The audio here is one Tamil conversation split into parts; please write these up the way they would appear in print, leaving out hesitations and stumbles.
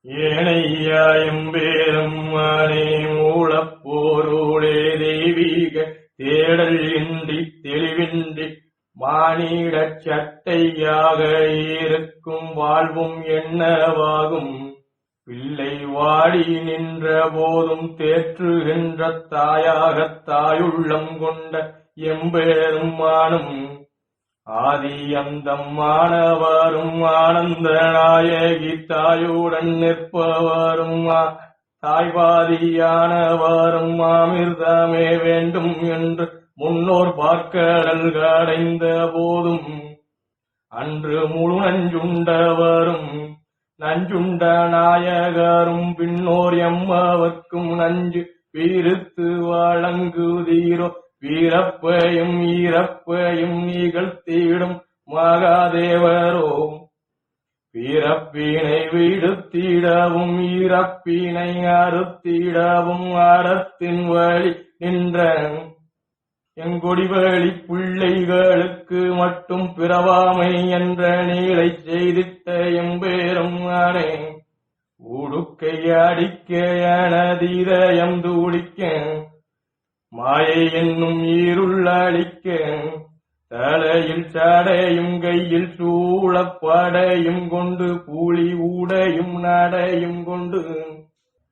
ஏனையாயம்பேரும் மானே மூலப்போரோடே தெய்வீக தேடல் இன்றி தெளிவின்றி மானிடச் சட்டையாக இருக்கும் வாழ்வும் என்னவாகும்? பிள்ளை வாடி நின்ற போதும் தேற்றுகின்ற தாயாகத் தாயுள்ளம் கொண்ட எம்பேரும் மானும் ஆதி அந்தமானவரும் ஆனந்த நாயகி தாயுடன் நிற்பவரும் தாய்வாதியானவரும் அமிர்தமே வேண்டும் என்று முன்னோர் பார்க்கடல் கடைந்த போதும் அன்று முழு நஞ்சுண்டவரும் நஞ்சுண்ட நாயகரும் பின்னோர் எம்மவர்க்கும் நஞ்சு வீருத்து வழங்குதீரோ வீரப்பையும் ஈரப்பையும் நிகழ்த்திடும் மகாதேவரோ வீரப்பினை விடுத்திடவும் ஈரப்பினை அறுத்திடவும் அறத்தின் வழி நின்ற எங்கொடிவழி பிள்ளைகளுக்கு மட்டும் பிறவாமை என்ற நீளை செய்திட்ட எம்பேரும் ஆனே ஊடுக்கை அடிக்க எனதீதயம் தூடிக்க மாயை என்னும் ஈருள் அளிக்க தலையில் சடையும் கையில் சூழப்படையும் கொண்டு கூலி ஊடையும் நடையும் கொண்டு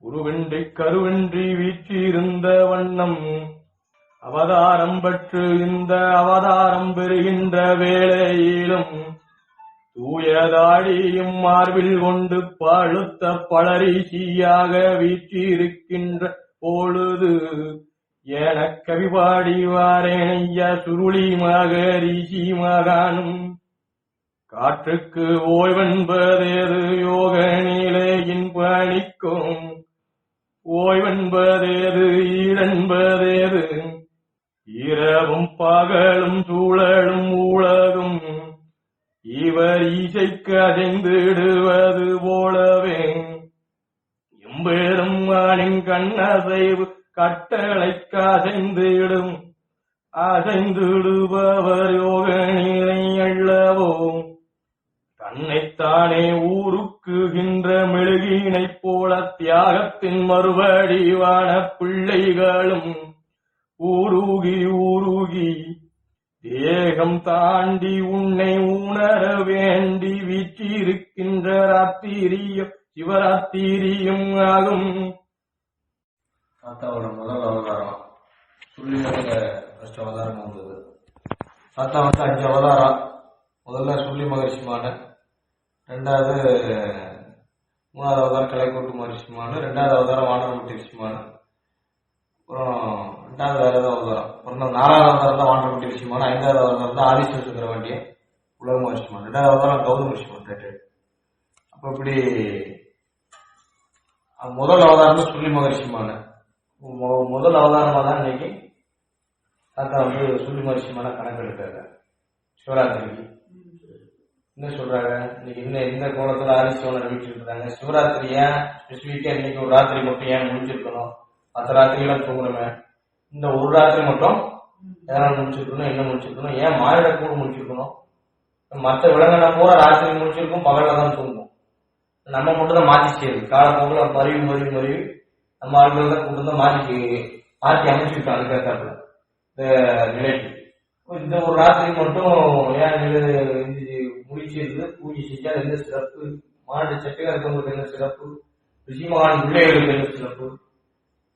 உருவின்றி கருவின்றி வீற்றிருந்த வண்ணம் அவதாரம் பற்று இந்த அவதாரம் பெறுகின்ற வேளையிலும் தூயதாடியும் மார்பில் கொண்டு பழுத்த பளரிசியாக வீற்றிருக்கின்ற பொழுது எனக் கவிபாடி வாரேனையா சுருளி மகரிஷி மகானும் காற்றுக்கு ஓய்வென்பதேது யோக நிலையின் பணிக்கும் ஓய்வென்பதேது ஈரென்பதேது இரவும் பகலும் சூழலும் உலகும் இவர் இசைக்கு அசைந்திடுவது போலவே எம்பேரும் ஆணின் கண்ணசைவு கட்டளைக்கு அசைந்திடுபவர் யோக நிலை அல்லவோ தன்னைத்தானே ஊருக்குகின்ற மெழுகினைப் போல தியாகத்தின் மறுபடிவான பிள்ளைகளும் ஊருகி ஊருகி தேகம் தாண்டி உன்னை உணர வேண்டி வீற்றிருக்கின்ற ராத்திரியும் சிவராத்திரியும் ஆகும். தாத்தாவோட முதல் அவதாரம் சுள்ளிமலையில ஃபர்ஸ்ட் அவதாரம் வந்தது. தாத்தா 5 அவதாரம். முதல்ல சுள்ளி மகரிஷிமான, ரெண்டாவது 3வது அவதாரம் கலைக்கோட்டு மகரிஷிமான, 2வது அவதாரம் வாண்டரமுட்டி ரிஷிமான, அப்புறம் 2வது வேற ஏதாவது அவதாரம், அப்புறம் 4வது அவதாரம் தான் வாண்டரமுட்டி ரிஷிமான, 5வது அவதாரம் தான் ஆதிஸ்வர சுக்கரவண்டிய உலக மகரிஷிமான, 2வது அவதாரம் கௌதம ரிஷிமான. அப்ப இப்படி முதல் அவதாரம் தான் சுள்ளி மகரிஷிமான. முதல் அவதாரமா தான் இன்னைக்கு தாத்தா சுள்ளி மகரிஷிமான கணக்கெடுக்காங்க. சிவராத்திரிக்கு என்ன சொல்றாங்க, இன்னைக்கு இந்த கோலத்துல ஆதிசிவனை வீட்டு இருக்காங்க. சிவராத்திரி ஏன் ஸ்பெசிபிக்கா இன்னைக்கு ஒரு ராத்திரி மட்டும் ஏன் முடிஞ்சிருக்கணும்? மற்ற ராத்திரிலாம் தூங்குறோமே, இந்த ஒரு ராத்திரி மட்டும் எதனால முடிச்சிருக்கணும், என்ன முடிச்சிருக்கணும்? ஏன் மாநில கூட முடிச்சிருக்கணும்? மற்ற விலங்கின பூரா ராத்திரி முடிச்சிருக்கும், பகல்ல தான் தூங்கும். நம்ம மட்டும் தான் மாற்றி செய்யுது. காலப்போக்கில் மறிவு நம்ம ஆளுகள் தான் கூட்டு தான் மாற்றி அமைச்சிருக்கோம். அதுக்கேற்றாப்புல இந்த நிலைக்கு இந்த ஒரு ராத்திரி மட்டும் ஏன் முடிச்சிருந்து பூஜை செஞ்சா என்ன சிறப்பு? மாநில சட்டைகள் இருக்கவங்களுக்கு என்ன சிறப்பு? ரிஷிமகான் பிள்ளைகளுக்கு என்ன சிறப்பு?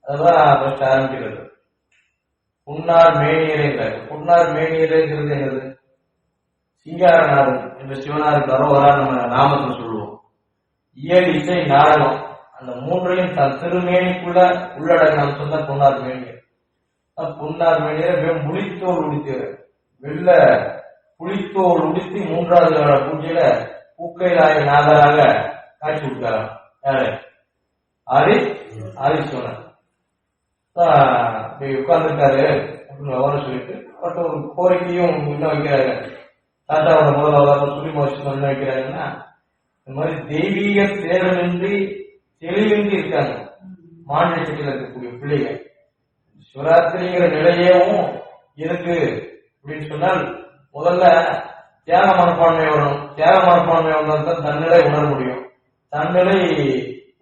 அதெல்லாம் ஃபர்ஸ்ட் ஆரம்பிக்கிறது. புன்னார் மேனியரைங்கிறாரு. புன்னார் மேனியரைங்கிறது என்னது? சிங்காரநாதன் என்ற சிவனாருக்கு அரோகரா நம்ம நாமத்தை சொல்லுவோம். இயல் இசை நாடகம் அந்த மூன்றையும் தன் திருமேனிக்குள்ள உள்ளடங்கின சொன்ன பொன்னார் மேனியர். பொன்னார் மேனியரை முடித்தோல் உடித்து வெள்ள புளித்தோல் உடுத்தி 3வது கால பூஜையில பூக்கைலாய நாதராக காட்சி விட்டாராம். யாரு? ஆதிசிவனர் உட்கார்ந்துருக்காரு அப்படின்னு விவரம் சொல்லிட்டு அவர்கிட்ட ஒரு கோரிக்கையும் இன்னும் வைக்கிறாங்க. தாத்தாவோட முதலாவது சுள்ளி மகரிஷி என்ன வைக்கிறாங்கன்னா, இந்த மாதிரி தெய்வீக தேடலின்றி தெளிவின்றி இருக்காங்க மாநில சட்டியில் இருக்கக்கூடிய பிள்ளைகள். சிவராத்திரிங்கிற நிலையவும் இருக்கு அப்படின்னு சொன்னால் முதல்ல தியாக மனப்பான்மை வரணும். தியாக மனப்பான்மை வந்தால் தான் தன்னிலை உணர முடியும். தன்னிலை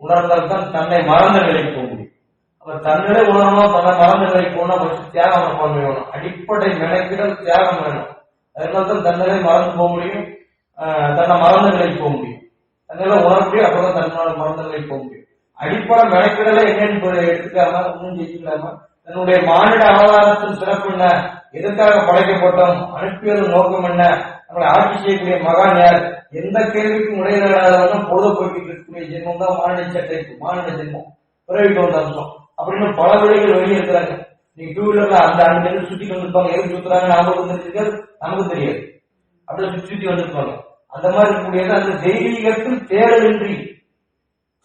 உணர்ந்தால் தான் தன்னை மறந்த நிலைக்கு போக முடியும். அப்ப தன்னிலை உணரணும், தன்னை மறந்த நிலைக்கு போகணும், ஃபர்ஸ்ட் தியாகம் மனப்பான்மை வேணும். அடிப்படை மெனக்கிடல் தியாகம் வேணும். அதனால தான் தன்னிலை மறந்து போக முடியும், தன்னை மறந்த நிலைக்கு போக முடியும். தன்னிலை உணர முடியும், அப்பதான் தன்னோட மறந்த நிலைக்கு போக முடியும். அடிப்படை மெனக்கிடலை என்னன்னு எடுத்துக்காம ஒன்றும் ஜெயிக்கலாம தன்னுடைய மானிட அவதாரத்தின் சிறப்பு என்ன, எதற்காக படைக்கப்பட்டோம், அனுப்பியது நோக்கம் என்ன, நம்மளை ஆட்சி செய்யக்கூடிய மகான் யார், எந்த கேள்விக்கும் உடையிலாத பொழுதுபோக்கிட்டு இருக்கக்கூடிய ஜென்மம் தான் மானிட சட்டை, மானிட ஜென்மம், பிறவிட்டு வந்த அம்சம் அப்படின்னு பல வழிகள் வெளியே இருக்கிறாங்க. நீங்க டூ வீலர்ல அந்த அந்த சுத்தி வந்திருப்பாங்க, எதுக்கு சுத்துறாங்க நமக்கு தெரியாது, அப்படியே சுத்தி வந்திருப்பாங்க. அந்த மாதிரி இருக்கக்கூடியது அந்த தெய்வீகத்தில் தேடலின்றி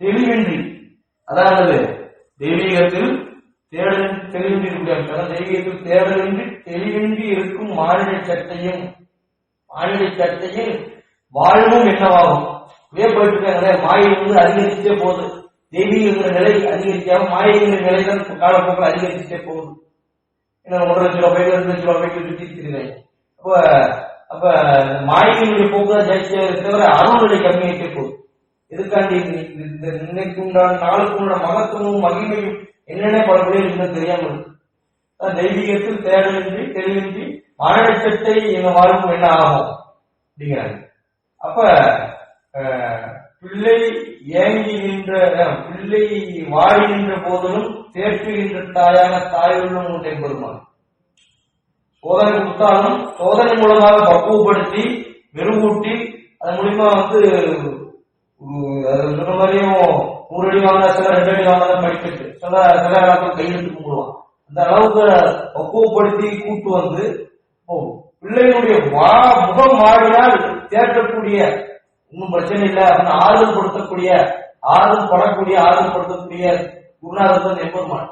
தெளிவின்றி, அதாவது தெய்வீகத்தில் தேடலின்றி தெளிவின்றி இருக்கக்கூடிய அம்சம், தெய்வீகத்தில் தேடலின்றி தெளிவின்றி இருக்கும் மானிட சட்டையும் வாழ்வும் என்னவாகும். இதே போயிட்டு இருக்காங்க, மாயை அதிகரிச்சே போகுது, தெய்வீக நிலை அதிகரிக்காம மாயைங்கிற நிலை தான் காலப்போக்கில் அதிகரிச்சுட்டே போகுது. ஏன்னா 1 லட்சம் ரூபாய் 2 லட்சம் ரூபாய்க்கு சுத்திருக்காங்க. அப்ப மாயினுடைய போக்கு தான் ஜாஸ்தியாக தவிர அருள்நிலை கம்மியாயிட்டே போகுது. எதுக்காண்டி இன்னைக்கு உண்டான நாளுக்கு உண்டான மகத்துவமும் மகிமையும் என்னென்ன பல பேர் இன்னும் தெரியாம இருக்கு. தெய்வீகத்தில் தேடலின்றி தெளிவின்றி மானிடச்சட்டை எங்க வாழ்வும் என்ன ஆகும் அப்படிங்கிறாங்க. அப்ப பிள்ளை பிள்ளை வாழுகின்ற போதிலும் தேற்றுகின்ற தாயான தாயுள்ளும் ஒன்றை பெறுமாறு. சோதனை கொடுத்தாலும் சோதனை மூலமாக பக்குவப்படுத்தி மெருகூட்டி அதன் மூலியமா சொன்ன மாதிரியும் 100 அடி வாங்கினா சில 2 அடி வாங்கினா படிச்சுட்டு சில காலத்தில் கையெழுத்து கும்பிடுவான். அந்த அளவுக்கு பக்குவப்படுத்தி கூட்டு பிள்ளைகளுடைய முகம் மாறினால் தேற்றக்கூடிய இன்னும் பிரச்சனை இல்லை அப்படின்னு ஆறுதல் படுத்தக்கூடிய ஆறுதல் படுத்தக்கூடிய குருநாதர் எப்பெருமான்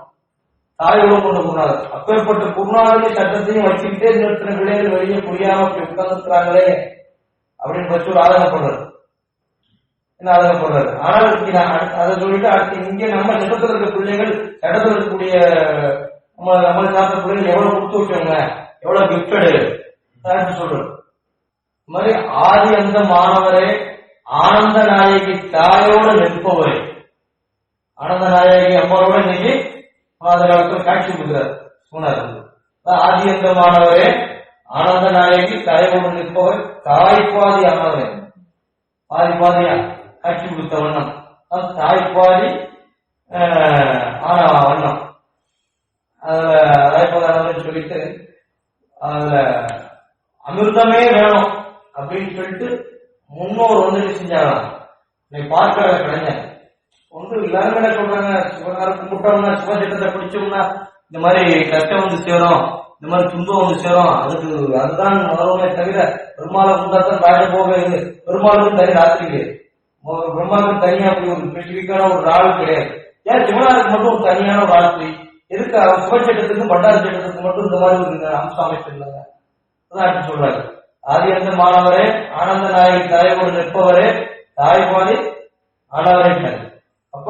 தாயுடன் கொண்ட குருநாதர். அப்பேற்பட்ட குருநாதரை சட்டத்தையும் வச்சுக்கிட்டே நிறுத்தின பிள்ளைகள் வெளியே புரியாம அப்படி உட்கார்ந்துருக்கிறாங்களே அப்படின்னு வச்சு ஒரு ஆதரப்படுறாரு. என்ன ஆதரப்படுறாரு? ஆனால் அதை சொல்லிட்டு அடுத்து இங்கே நம்ம சட்டத்தில் இருக்க பிள்ளைகள், சட்டத்தில் இருக்கக்கூடிய நம்ம சாப்பிட்ட பிள்ளைகள் எவ்வளவு கொடுத்து வச்சவங்க, எவ்வளவு கிஃப்டடு சொல்றது. இந்த மாதிரி ஆதி அந்த மாணவரே ஆனந்த நாயகி தாயோடு நிற்பவரே, ஆனந்த நாயகி அம்மாவோட இன்னைக்கு காலத்தில் காட்சி கொடுக்கிறார் சொன்னார். ஆதி அந்த மாணவரே ஆனந்த நாயகி தாயோடு நிற்பவர், தாய்ப்பாதி ஆனவரே, பாதியா காட்சி கொடுத்த வண்ணம், தாய்ப்பாதி ஆன வண்ணம். அதுல சொல்லிட்டு அதுல அமிர்தமே வேணும் அப்படின்னு சொல்லிட்டு முன்னோர் செஞ்சாங்களாம். நீ பார்க்கிற கலைஞர் எல்லாருமே என்ன சொல்றாங்க, சிவனார கும்பிட்டோம்னா சிவசட்டத்தை பிடிச்சோம்னா இந்த மாதிரி கஷ்டம் சேரும், இந்த மாதிரி துன்பம் சேரும், அதுதான் முதல்வமே தவிர பெருமாளை குண்டாத்தான் ராஜபோக இது, பெருமாளுக்கும் தனி ராத்திரி, பெருமாளுக்கும் தனியா அப்படி ஒரு ஸ்பெசிபிக்கான ஒரு ஆள் கிடையாது. ஏன் சிவனாருக்கு மட்டும் ஒரு தனியான ஒரு ஆள் போய் எதுக்கு சிவச்சட்டத்துக்கும் பண்டார சட்டத்துக்கு மட்டும் இந்த மாதிரி ஒரு அம்சம் அமைச்சிருந்தாங்க சொல்றாரு. ஆதி அந்த மாணவரே ஆனந்த நாயகி தாயோடு நிற்பவரே, தாய்பாதி ஆனவரே. அப்ப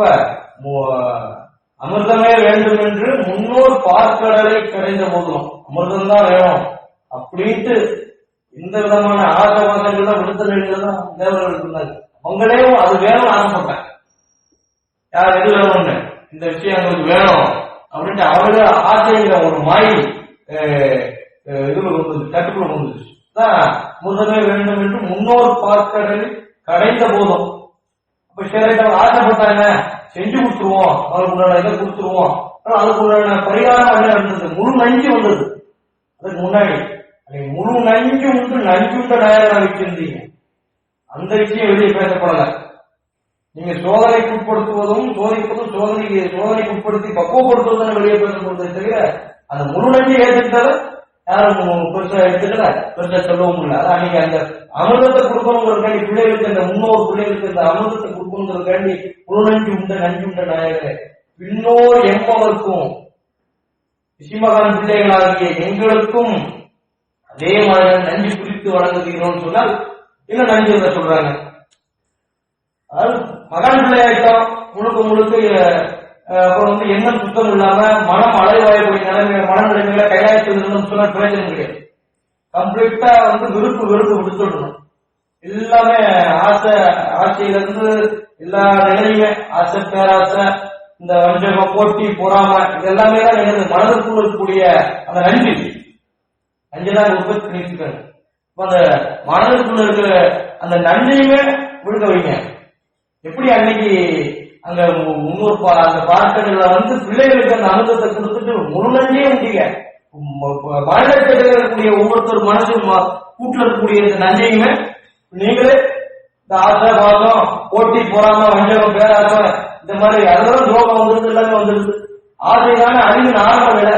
அமிர்தமே வேண்டும் என்று முன்னோர் பார்க்கடலை கிடைந்த போதும் அமிர்தம் தான் வேணும் அப்படின்ட்டு இந்த விதமான ஆசவாசங்கள் விடுதலைகள் தான் தேவர்கள் இருந்தாங்க. அவங்களே அது வேணும் ஆசைப்பட்டாங்க. யார் எது வேணும்னு இந்த விஷயம் எங்களுக்கு வேணும் அப்படின்ட்டு அவர்களே ஆசைங்கிற ஒரு மாய் இதுல கட்டுக்குள்ள வந்துச்சு. முதமே வேண்டும் என்று முன்னோர் பார்க்கடல் கடைந்த போதும் அப்ப சரி ஆசைப்பட்டாங்க, செஞ்சு கொடுத்துருவோம், அவருக்குள்ள இதை கொடுத்துருவோம். அதுக்குள்ள பரிகாரம் என்ன இருந்தது, முழு நஞ்சு வந்தது. அதுக்கு முன்னாடி முழு நஞ்சு உண்டு, நஞ்சுண்ட நாயகராக வச்சிருந்தீங்க. அந்த விஷயம் வெளியே பேசப்படல. நீங்க சோதனைக்கு உட்படுத்துவதும் சோதிப்பதும் சோதனைக்கு உட்படுத்தி பக்குவப்படுத்துவதும் வெளியே பேசப்படுவதை தவிர அந்த முழு நஞ்சு ஏற்றுக்கிட்டால யாரும் பெருசா எடுத்துக்கல, பெருசா சொல்லவும் இல்லை. அதான் நீங்க அந்த அமிர்தத்தை கொடுக்கணுங்கிறதுக்காண்டி பிள்ளைகளுக்கு, அந்த முன்னோர் பிள்ளைகளுக்கு இந்த அமிர்தத்தை கொடுக்கணுங்கிறதுக்காண்டி முழுநஞ்சு உண்ட நஞ்சுண்ட நாயகரே, பின்னோர் எம்பவர்க்கும் ரிஷிமகான் பிள்ளைகளாகிய எங்களுக்கும் அதே மாதிரி நஞ்சு குறித்து வழங்குகிறோம்னு சொன்னால் இன்னும் நஞ்சு சொல்றாங்க. அதாவது மகான் பிள்ளையாயிட்டோம் முழுக்க அப்புறம் எண்ணம் சுத்தம் இல்லாம மனம் அலைவாயக்கூடிய மனநிலைமையில கைலாயத்தில் இருந்தோம் சொன்னா பிரயோஜனம் கிடையாது. கம்ப்ளீட்டா வெறுப்பு விடுத்துடணும். எல்லாமே ஆசையிலிருந்து எல்லா நிலையுமே ஆசை, பேராசை, இந்த வஞ்சகம், போட்டி, பொறாம, இது எல்லாமே தான் எனது மனதிற்குள் இருக்கக்கூடிய அந்த நஞ்சைதான் உற்பத்தி பண்ணிருக்காங்க. அந்த மனதிற்குள்ள இருக்கிற அந்த நஞ்சையுமே விழுங்க வைங்க. எப்படி அன்னைக்கு அங்க அந்த பார்க்கல வந்து பிள்ளைகளுக்கு அந்த அனுபவத்தை கொடுத்துட்டு முழு நஞ்சையும் முடிய மனதில் இருக்கக்கூடிய ஒவ்வொருத்தர் மனசும் கூட்டுல இருக்கக்கூடிய இந்த நஞ்சையுமே நீங்களே இந்த ஆசை, பாசம், போட்டி, பொறாம, வஞ்சகம், பேராசை, இந்த மாதிரி அதெல்லாம் துரோகம் வந்துருது, எல்லாமே வந்துருது. ஆசைதான அழிவின் ஆரம்ப நிலை.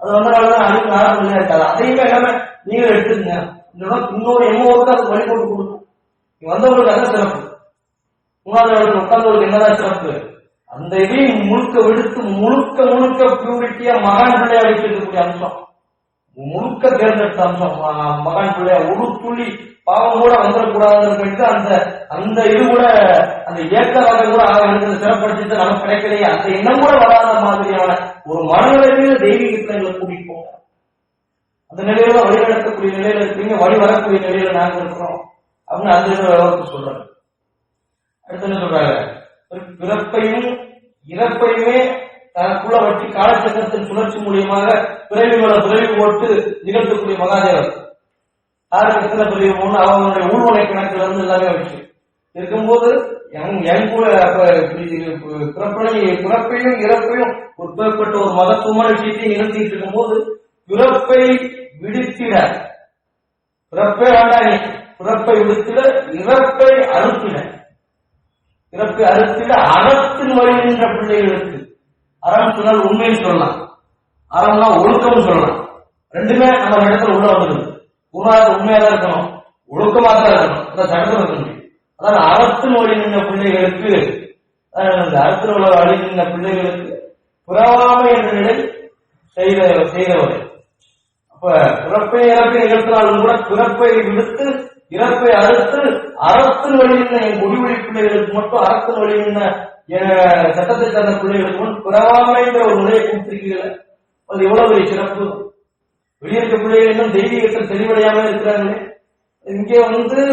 அது வந்தனாலதான் அழிவின் ஆரம்ப நிலை இருக்காது. அதையுமே எல்லாமே நீங்களே எடுத்துக்கங்க. இன்னொரு எம்மோருக்கு அது வழி போட்டு கொடுக்கும். நீ வந்தவங்களுக்கு அதான் சிறப்பு. மூணாவது உட்கார்ந்தவர்களுக்கு என்னதான் சிறப்பு? அந்த இதையும் முழுக்க விடுத்து முழுக்க பியூரிட்டியா மகான் பிள்ளையா வச்சிருக்கக்கூடிய அம்சம், முழுக்க தேர்ந்தெடுத்த அம்சம் மகான் பிள்ளையா. ஒரு துளி பாவம் கூட வந்துடக்கூடாதுன்னு அந்த இது கூட அந்த இயக்கமாக கூட சிறப்படுத்தி நமக்கு கிடைக்கலையே, அந்த எண்ணம் கூட வராத மாதிரியான ஒரு மனநிலையில தெய்வீகத்தை எங்களை கூட்டிட்டு போங்க. அந்த நிலையில வழி நடத்தக்கூடிய நிலையில இருக்கீங்க, வழி வரக்கூடிய நிலையில நாங்க இருக்கிறோம் அப்படின்னு அந்த விவரத்தை சொல்றாங்க. அடுத்து என்ன சொல்றாங்க? பிறப்பையும் இறப்பையுமே தனக்குள்ள வச்சு காலச்சக்கரத்தின் சுழற்சி மூலியமாக பிறவி போட்டு நிகழ்த்தக்கூடிய மகாதேவர். யாருக்கு எத்தனை பிறவி போகணும் அவங்களுடைய ஊழ்வனை கணக்குல இருந்து எல்லாமே வச்சு இருக்கும்போது என் கூட பிறப்பையும் இறப்பையும் ஒரு பிறப்பட்ட ஒரு மகத்துவமான விஷயத்தையும் நிகழ்த்திட்டு இருக்கும்போது பிறப்பை விடுத்திட, பிறப்பை வேண்டானே, பிறப்பை விடுத்திட இறப்பை அறுத்திட, இறப்பை அறுத்திட அறத்தின் வழி நின்ற பிள்ளைகளுக்கு. அறம் சொன்னால் உண்மைன்னு சொல்லலாம், அறம்னா ஒழுக்கம் சொல்லலாம். ரெண்டுமே நம்ம இடத்துல உள்ள வந்துடுது. குருநாதர் உண்மையாதான் இருக்கணும், ஒழுக்கமாக தான் இருக்கணும், அதான் சட்டத்தில் இருக்கணும். அதாவது அறத்தின் வழி நின்ற பிள்ளைகளுக்கு, அறத்தின் வழி நின்ற பிள்ளைகளுக்கு புறாமை என்ற நிலை செய்தவர். அப்ப பிறப்பை இறப்பை நிகழ்த்தினாலும் கூட பிறப்பை விடுத்து இறப்பை அறுத்து அறத்தின் வழி நின்ற என் முடிவழி பிள்ளைகளுக்கு மட்டும், அறத்தின் வழி நின்ற சட்டத்தை சார்ந்த பிள்ளைகளுக்கு மட்டும் பிறவாமைன்ற ஒரு நிலையை கொடுத்திருக்கீங்க. அது எவ்வளவு பெரிய சிறப்பு! வெளியிருக்க பிள்ளைகள் இன்னும் தெய்வீகத்தில் தெளிவடையாம இருக்கிறாங்களே. இங்கே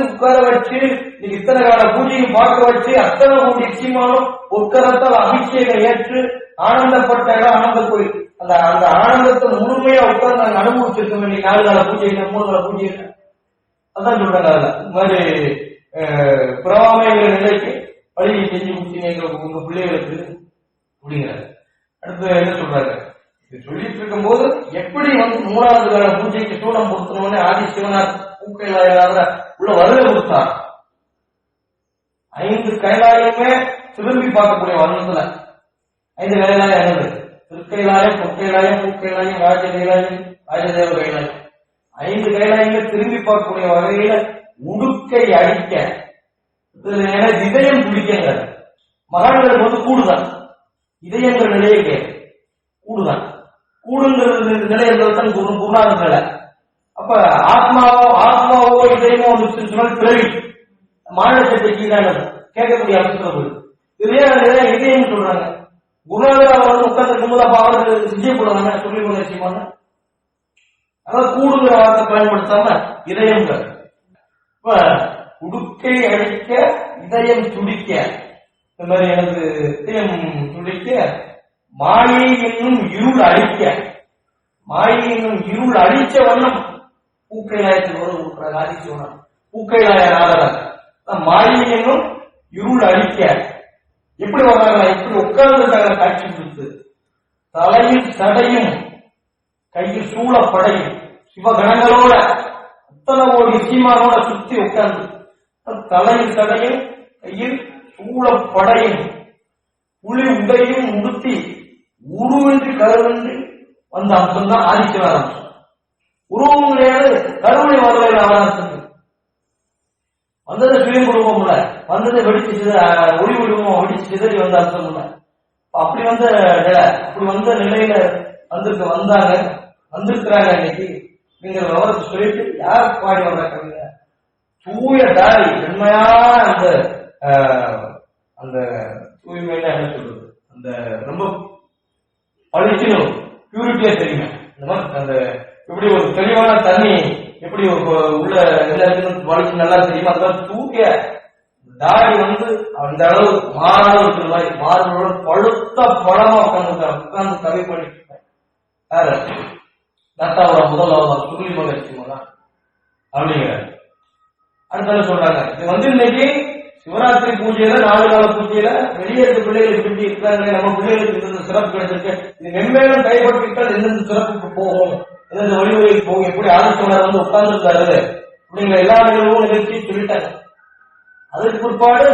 உட்கார வச்சு இன்னைக்கு இத்தனை கால பூஜையும் பார்க்க வச்சு அத்தனை கூடிய சீமானும் உட்காரத்தால் அபிஷேகம் ஏற்று ஆனந்தப்பட்ட இடம் ஆனந்த கோயில். அந்த அந்த ஆனந்தத்தை முழுமையா உட்கார்ந்து நாங்க அனுபவிச்சிருக்கோம். இன்னைக்கு 4 கால பூஜை, 3 கால பூஜை. அதான் சொல்றாங்க. அதுல இந்த மாதிரி புறவாமைங்கிற நிலைக்கு பள்ளியை செஞ்சு கொடுத்தீங்க உங்க பிள்ளைகளுக்கு அப்படிங்கிறாரு. அடுத்து என்ன சொல்றாரு? இது சொல்லிட்டு இருக்கும் போது எப்படி 3வது கால பூஜைக்கு சூடம் பொருத்தணும்னு ஆதி சிவனார் பூக்கையிலாய உள்ள வருகை கொடுத்தார். 5 கைலாயமே திரும்பி பார்க்கக்கூடிய வண்ணத்துல 5 கைலாயம் என்னது? திருக்கைலாயம், பொற்கைலாயம், பூக்கைலாயம், ராஜகைலாயம், ராஜதேவ கைலாயம். 5 கைலாயமே திரும்பி பார்க்கக்கூடிய வகையில உடுக்கை அடிக்க, இதயம் துடிக்க. மகான்களுக்கு கூடுதான் இதயங்கிற நிலையை கூடுதான். கூடுங்கிறது நிலை என்பதுதான் குருநாதர் நிலை. அப்ப ஆத்மாவோ இதயமோ சொன்னால் பிறவி மாநிலத்தை கீழான கேட்கக்கூடிய அம்சம். இதுலயே இதயம் சொல்றாங்க. குருநாதர் அவர் உட்கார்ந்து இருக்கும்போது அப்ப அவருக்கு செஞ்சக்கூடாது சொல்லி கொண்டு செய்வாங்க. அதாவது கூடுங்கிற வார்த்தை பயன்படுத்தாம இதயம். இப்ப உடுக்கை அடிக்க, இதயம் துடிக்க, இந்த மாதிரி எனக்கு இதயம் துடிக்க, மாயை என்னும் இருள் அழிக்க, மாயை என்னும் இருள் அழிச்ச வண்ணம் பூக்கைலாயத்தில் ஒரு ஆதிசிவனம் பூக்கைலாய நாதர் மாயை என்னும் இருள் அழிக்க எப்படி வர்றாங்க? எப்படி உட்கார்ந்துட்டாங்க? காட்சி கொடுத்து தலையில் சடையும் கையில் சூழப்படையும் சிவகணங்களோட அத்தனை கோடி சீமானோட சுத்தி உட்கார்ந்து தலையில் சடையும் கையில் சூழப்படையும் புலி உடையும் உடுத்தி உருவின்றி கருவின்றி வந்த அம்சம் தான் ஆதிசிவனார் அம்சம். உருவம் கிடையாது, கருவனை வரலையில் அவனாசம் வந்தது. சுய குடும்பம் இல்ல, வந்தது வெடிச்சு ஒளி உருவம் வெடிச்சு சிதறி வந்த அம்சம் இல்ல. அப்படி வந்த நிலை, அப்படி வந்த நிலையில வந்திருக்கிறாங்க. இன்னைக்கு நீங்க விவரத்தை சொல்லிட்டு யார் பாடி வந்த கவிங்க தூய தாய் உண்மையான அந்த தூய்மையில என்ன சொல்றது, அந்த ரொம்ப பளிச்சுன்னு பியூரிட்டியா தெரியுங்க. இந்த மாதிரி அந்த இப்படி ஒரு தெளிவான தண்ணி எப்படி உள்ள எல்லாருக்கும் வலிக்கு நல்லா தெரியுமா? அந்த தூக்கிய தாடி அந்த அளவு மாறாத இருக்கிற மாதிரி மாறுகளோட பழுத்த பழமா உட்கார்ந்து கவி பண்ணிட்டு நத்தாவோட முதல் சுருளி மகிழ்ச்சி அப்படிங்கிற அடுத்த சொல்றாங்க. இது இன்னைக்கு சிவராத்திரி பூஜையில 4 கால பூஜையில வெளியே இருக்க பிள்ளைகளுக்கு எப்படி இருக்காங்க, நம்ம பிள்ளைகளுக்கு இந்த சிறப்பு கிடைச்சிருக்கு, இது மென்மேலும் கைப்பற்றிட்டால் எந்தெந்த சிறப்புக்கு போகும், எந்தெந்த வழிமுறைக்கு போகும், எப்படி ஆலோசனை உட்கார்ந்து இருக்காரு அப்படிங்கிற எல்லா நிகழ்வும் நிகழ்ச்சியும் சொல்லிட்டாங்க. அதுக்கு பிற்பாடு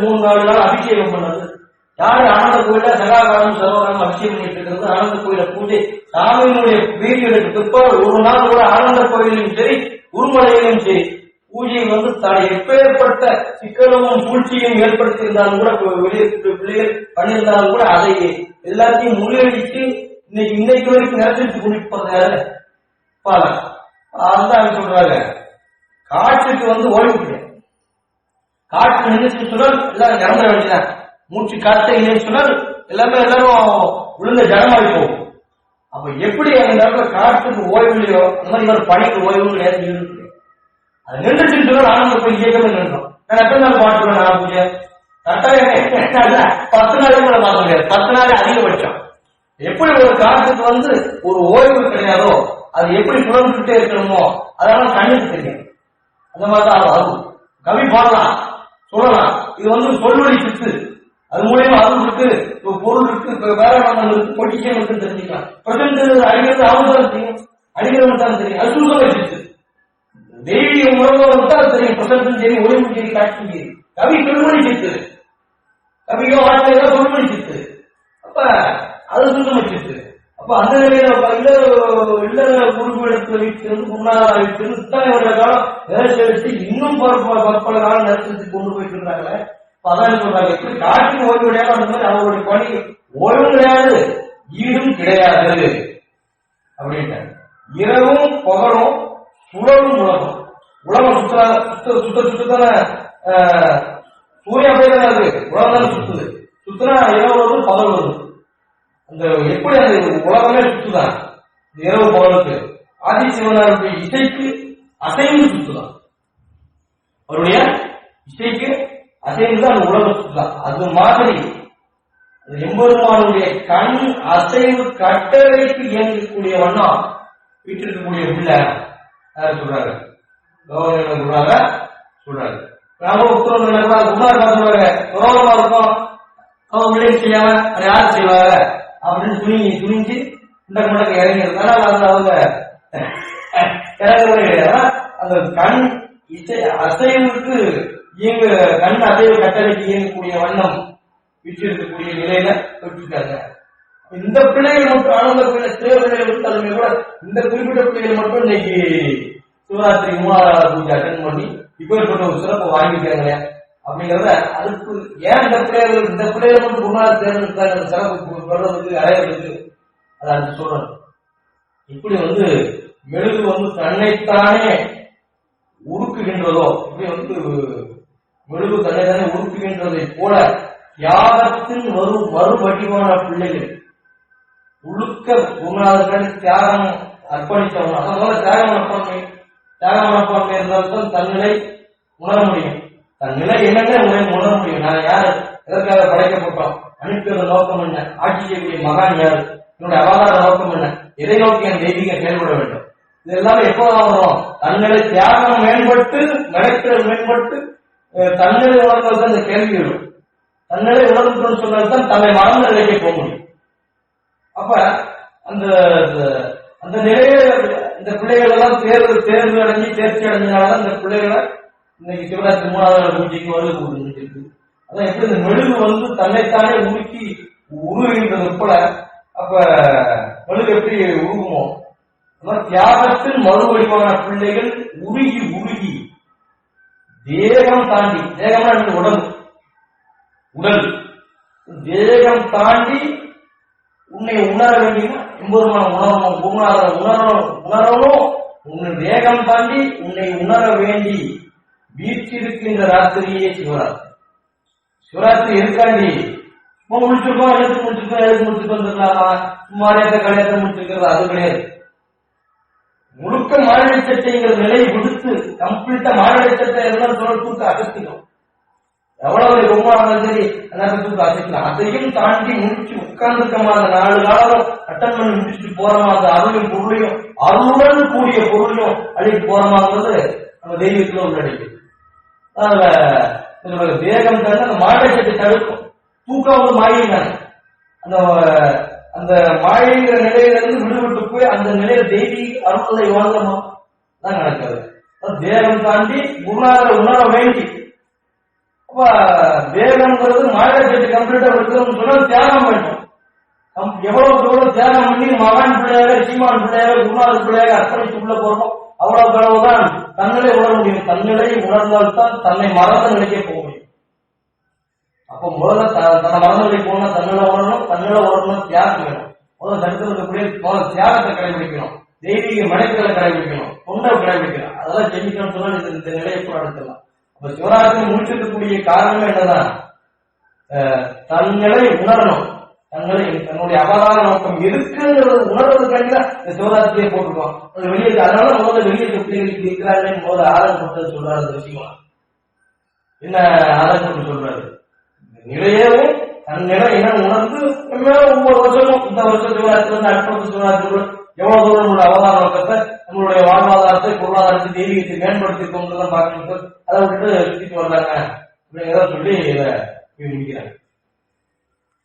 3-4 நாள் அபிஷேகம் பண்ணது. யாரு ஆனந்த கோயில சகாகாலம் சர்வகாலம் அபிஷேகம் பண்ணிட்டு இருக்கிறது. ஆனந்த கோயில பூஜை சாமியினுடைய வீடுகளுக்கு பிற்பாடு ஒரு நாள் கூட ஆனந்த கோயிலையும் சரி உருமலையிலும் சரி பூஜை எப்பேற்பட்ட சிக்கலும் சூழ்ச்சியும் ஏற்படுத்தியிருந்தாலும் கூட வெளியே பிள்ளைகள் பண்ணியிருந்தாலும் கூட அதை எல்லாத்தையும் முறியடித்து இன்னைக்கு வரைக்கும் நிறைவேற்றி கொண்டிருப்பதாரு பாலம். அதுதான் சொல்றாங்க, காற்றுக்கு ஓய்வு கிடையாது. காற்று நின்று சொன்னால் எல்லாரும் இறந்த வேண்டியதான். மூச்சு காற்றை இல்லைன்னு சொன்னால் எல்லாரும் விழுந்த ஜனமாடி போகும். அப்ப எப்படி அந்த நேரத்தில் காற்றுக்கு ஓய்வு இல்லையோ அந்த மாதிரி ஒரு பணிக்கு ஓய்வு கிடையாது. அது நின்றுச்சு சொன்னால் ஆனந்த போய் இயக்கமே நின்றோம். நான் எத்தனை நாள் பாட்டுருவேன் நான் பூஜை கட்டாயம் 10 நாளைக்கு கூட பார்க்க முடியாது. 10 நாள் அதிகபட்சம். எப்படி ஒரு காற்றுக்கு ஒரு ஓய்வு கிடையாதோ அது எப்படி சுழந்துட்டே இருக்கணுமோ அதனால கண்ணுக்கு தெரியும். அந்த மாதிரிதான் ஆகும். கவி பாடலாம் சொல்லலாம். இது சொல்வழி சித்து. அது மூலியமா அது இருக்கு, பொருள் இருக்கு, வேற இருக்கு, பொட்டிஷன் இருக்கு தெரிஞ்சுக்கலாம். பிரசன்ட் அடிக்கிறது அவங்க தான் தெரியும், அடிக்கிறவங்க தான் தெரியும். அது சுருக்கவை சித்து. தெய்வீக முறைவரும் தான் தெரியும். பிரசன்டும் சரி, ஒளிவும் சரி, காட்சியும் சரி. கவி சொல்வழி சித்து. கவியோ வாழ்க்கையோ சொல்வழி சித்து. அப்ப அது சுருக்கமை சித்து. அப்ப அந்த நிலையில இல்ல குறுக்கு வீட்டிலிருந்து பொருளாதார வீட்டிலிருந்து இத்தனை வருட காலம் நிலைச்சு இன்னும் பற்பல காலம் நிலத்திற்கு கொண்டு போயிட்டு இருந்தாங்களே. அதான் சொல்றாங்க, எப்படி காட்டுக்கு ஓய்வு கிடையாது அந்த மாதிரி அவருடைய பணி ஓய்வும் கிடையாது, ஈடும் கிடையாது அப்படின்ட்டாங்க. இரவும் பகலும் சுழலும் உலகம். உலகம் சுத்தத்தான சூரிய அப்படியே இருக்கு. உலகம் தானே சுத்துது. சுத்தினா இரவு வருது, பகல் வருது. அந்த எப்படி அந்த உலகமே சுத்துதான் இரவு பகலுக்கு. ஆதிசிவனாருடைய இசைக்கு அசைந்து சுத்துதான். அவருடைய இசைக்கு அசைந்து அந்த உலகம் சுத்துதான். அது மாதிரி எம்பெருமானுடைய கண் அசைவு கட்டளைக்கு இயங்கக்கூடிய வண்ணம் வீட்டிருக்கக்கூடிய பிள்ளை சொல்றாரு. சொல்றாரு நாம உத்தரவு சொல்றாங்க. சுரோகமா இருக்கும், அவங்க பிள்ளைங்க செய்யாம அதை யாரு செய்வாங்க அப்படின்னு துணிஞ்சு இந்த மண்டக்கு இறங்கிருந்தாங்க. அவங்க இறங்குறதே கிடையாது. அந்த கண் இசை அசைவுக்கு கண் அசைவு கட்டளைக்கு இயங்கக்கூடிய வண்ணம் வீட்டிருக்கக்கூடிய நிலையில வச்சிருக்காங்க. இந்த பிள்ளைகள் மட்டும் ஆனந்த பிள்ளை பிள்ளைகள் விட்டாலுமே கூட இந்த குறிப்பிட்ட பிள்ளைகள் மட்டும் இன்னைக்கு சிவராத்திரி 3வது பூஜை அட்டன் பண்ணி இப்பேற்பட்ட ஒரு சிறப்பு வாங்கிக்கிறாங்க அப்படிங்கறத. அதுக்கு ஏன் இந்த பிள்ளைகள் மட்டும் குருநாதர் தேர்ந்தெடுத்தாங்க அந்த சிறப்பு சொல்றதுக்கு அடையிறதுக்கு அதை அது சொல்றது. இப்படி மெழுகு தன்னைத்தானே உருக்குகின்றதோ, இப்படி மெழுகு தன்னைத்தானே உருக்குகின்றதை போல தியாகத்தின் மறுபடிவான பிள்ளைகள் உழுக்க குருநாதர்கள் தியாகம் அர்ப்பணித்தவங்க. அதனால தியாகம் மனப்பான்மை இருந்தால்தான் தன்னிலை உணர முடியும். தன் நிலை என்னன்னு உணர முடியும். நான் யாரு, எதற்காக படைக்கப்பட்டோம், அனுப்பியத நோக்கம் என்ன, ஆட்சி செய்யக்கூடிய மகான் யாரு, என்னுடைய அவதார நோக்கம் என்ன, எதை நோக்கி என் தெய்வீக செயல்பட வேண்டும், இது எல்லாமே எப்போதான் வரும்? தன்னிலை தியாகம் மேம்பட்டு நடக்கிறது மேம்பட்டு தன்னிலை உணர்ந்தது தான் இந்த கேள்வி வரும். தன்னிலை உணர்ந்து சொன்னதுதான் தன்னை மறந்த நிலைக்கு போக முடியும். அப்ப அந்த அந்த நிலையில இந்த பிள்ளைகள் எல்லாம் தேர்வு அடைஞ்சு தேர்ச்சி அடைஞ்சனாலதான் இந்த பிள்ளைகளை இன்னைக்கு சிவராத்திரி 3வது பூஜைக்கு வருது. அதான் எப்படி இந்த மெழுகு தன்னைத்தானே உருக்கி உருகின்றது போல. அப்ப மெழுகு எப்படி உருகுமோ தியாகத்தில் மறுவடிவான பிள்ளைகள் உருகி உருகி தேகம் தாண்டி, தேகம்னா உடல் தேகம் தாண்டி உன்னை உணர வேண்டியது எம்பெருமான உணரணும். உன்னை தேகம் தாண்டி உன்னை உணர வேண்டி வீட்டிருக்கின்ற ராத்திரியே சிவராத்திரி. சிவராத்திரி இருக்காண்டி முடிச்சிருக்கோம், எழுத்து முடிச்சிருக்கோம் வந்துடலாமா, சும்மாரியாத்த கல்யாணத்தை முடிச்சிருக்கிறது அது கிடையாது. முழுக்க மாநிலச்சட்டைங்கிற நிலையை விடுத்து கம்ப்ளீட்டா மாநிலச்சட்டை எல்லாம் தூக்க அகற்றிடும். எவ்வளவு ரொம்ப சரி எல்லாரும் தூக்க அசைக்கலாம். அதையும் தாண்டி முடிச்சு உட்கார்ந்துக்கமா அந்த 4 காலம் அட்டன் பண்ணி முடிச்சுட்டு போறோமா, அந்த அருளையும் பொருளையும் அருளுடன் கூடிய பொருளையும் அழித்து போறோமாங்கிறது நம்ம தெய்வத்துல உள்ளடக்கி. அதுல வேகம் தந்து அந்த மாநிலச்சட்டை தடுக்கும். தூக்கம் வந்து மாயை தானே. அந்த அந்த மாயைங்கிற நிலையிலிருந்து விடுபட்டு போய் அந்த நிலையில தெய்வீக அருளை வாழ்ந்தமா தான் நடக்கிறது. வேகம் தாண்டி குருநாதரை உணர வேண்டி. அப்ப வேகம்ங்கிறது மாநிலச்சட்டை கம்ப்ளீட்டா இருக்கணும்னு சொன்னா தியாகம் வேண்டும். எவ்வளவுக்கு எவ்வளவு தியாகம் பண்ணி மகான் பிள்ளையாக சீமான் பிள்ளையாக குருநாதர் பிள்ளையாக அர்ப்பணித்து உள்ள போறோமோ அவ்வளவு அளவுதான் தன்னிலை உணர முடியும். தன்னிலையை உணர்ந்தால்தான் தன்னை மறந்த நிலைக்கே போக முடியும். அப்ப முதல்ல தன்னை மறந்த நிலை போகணும், தன்னிலை உணரணும். தன்னிலை உணரணும் தியாகம் வேணும். முதல்ல தடுக்கிறதுக்குள்ளே முதல்ல தியாகத்தை கடைபிடிக்கணும், தெய்வீக மனைவிகளை கடைபிடிக்கணும், தொண்டை கடைபிடிக்கணும். அதெல்லாம் ஜெயிக்கணும்னு சொன்னா இந்த நிலையை கூட அடுத்தலாம். அப்ப சிவராத்திரி முடிச்சிருக்கக்கூடிய காரணமே என்னதான், தன்னிலை உணரணும். தன்னுடைய அவதார நோக்கம் இருக்குங்கிறது உணர்வதற்காக இந்த சிவராத்திரியை போட்டுருக்கோம். அது வெளியே அதனால முதல்ல வெளியே பிள்ளைகளுக்கு இருக்கிறாங்க முதல்ல ஆதரப்பட்டது சொல்றாரு. அந்த விஷயமா என்ன ஆதரப்பட்டு சொல்றாரு, நிலையவும் தன் நிலை என்னன்னு உணர்ந்து ஒவ்வொரு வருஷமும் இந்த வருஷம் சிவராத்திரி வந்து அடுத்த வருஷம் சிவராத்திரி எவ்வளவு தூரம் உள்ள அவதார நோக்கத்தை நம்மளுடைய வாழ்வாதாரத்தை பொருளாதாரத்தை தெய்வீகத்தை மேம்படுத்தி கொண்டுதான் பார்க்கணும். அதை விட்டு சுத்திட்டு வர்றாங்க அப்படிங்கிறத சொல்லி இதை முடிக்கிறாங்க.